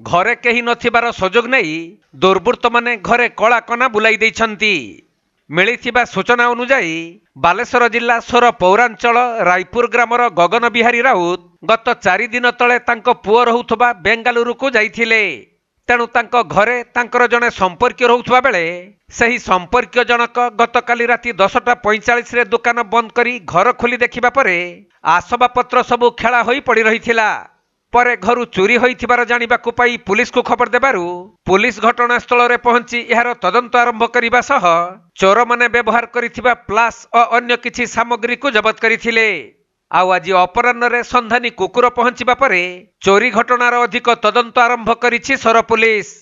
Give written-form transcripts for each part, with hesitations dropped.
घरे केही नथिबार सुजोग नहीं दुर्बृत्त माने घरे कला कना बुलाई दैछन्ती। मिलिथिबा सूचना अनुसार बालेश्वर जिला सोर पौरांचल रायपुर ग्रामर गगन बिहारी राउत गत 4 दिन तले तांको पुओ रहुथबा बेंगालुरु को जाइथिले। तेणु तांको घरे तांकर जने संपर्क रहुथबा बेले सही संपर्क जनक गतकाली राति 10:45 रे दुकान बंद करी घर खोली देखिबा परे आसबाबपत्र सबु खेला होई पड़ी रहिथिला। परे घरु चोरी होइथिबार जानिबाकु पाई पुलिस को खबर देबारु पुलिस घटनास्थल रे पहुंची एहार तदंत आरंभ करिबा सह चोर माने व्यवहार करिथिबा प्लास और अन्य किछि सामग्री को जबत करिथिले। आउ आज अपराह्न रे संधानी कुकुर पहुंचीबा परे चोरी घटनार अधिक तदंत आरंभ करिछि सोर पुलिस।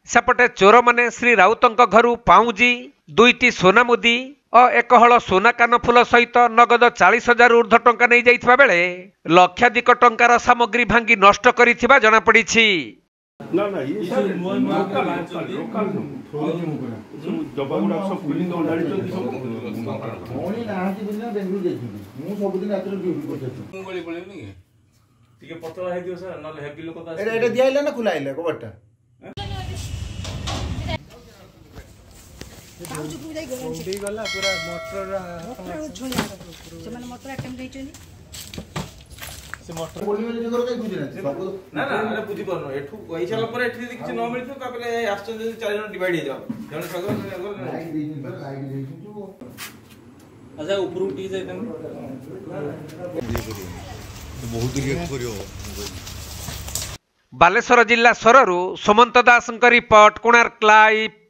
सेपटे चोर माने श्री राउतंक घरु पाउजी 2टी सोना मुदी और एक हल सोना कानफुल सहित नगद 40,000 ऊर्ध्व टंका नहीं जाइथिबा बेले लक्षाधिक टंकार सामग्री भांगी नष्ट करिथिबा जଣା पड़िछि। ना ना ये सब लोकल जबाबुडा सब पुलिस ओडाडी चोदी सब ओनी नाहाती बिना बेंगलुरु देखि मु सब दिन रात्र ड्यूटी करते मु गली पळे नी टिके पतला हे दियो सर नले हेवी लोक ता एटा दियाइला ना खुलाइला कबटा पाउजु जाई गला पूरा मोटर से माने मोटर अटेम्प्ट दैछनी से मोटर बोली वाली जगह कई बुझिना ना ना अरे बुझी परनो एठू गई छला पर एठी किछ न मिलथो तापले आश्चर्य जदी 4 जन डिवाइड हो जाओ जने सगर लाइक देइछन तो अच्छा ऊपर उठी जाय तम बहुत रिएक्ट करियो। बालेश्वर जिला सोररू सुमंत दासଙ୍କ रिपोर्ट कोणार्क लाइव।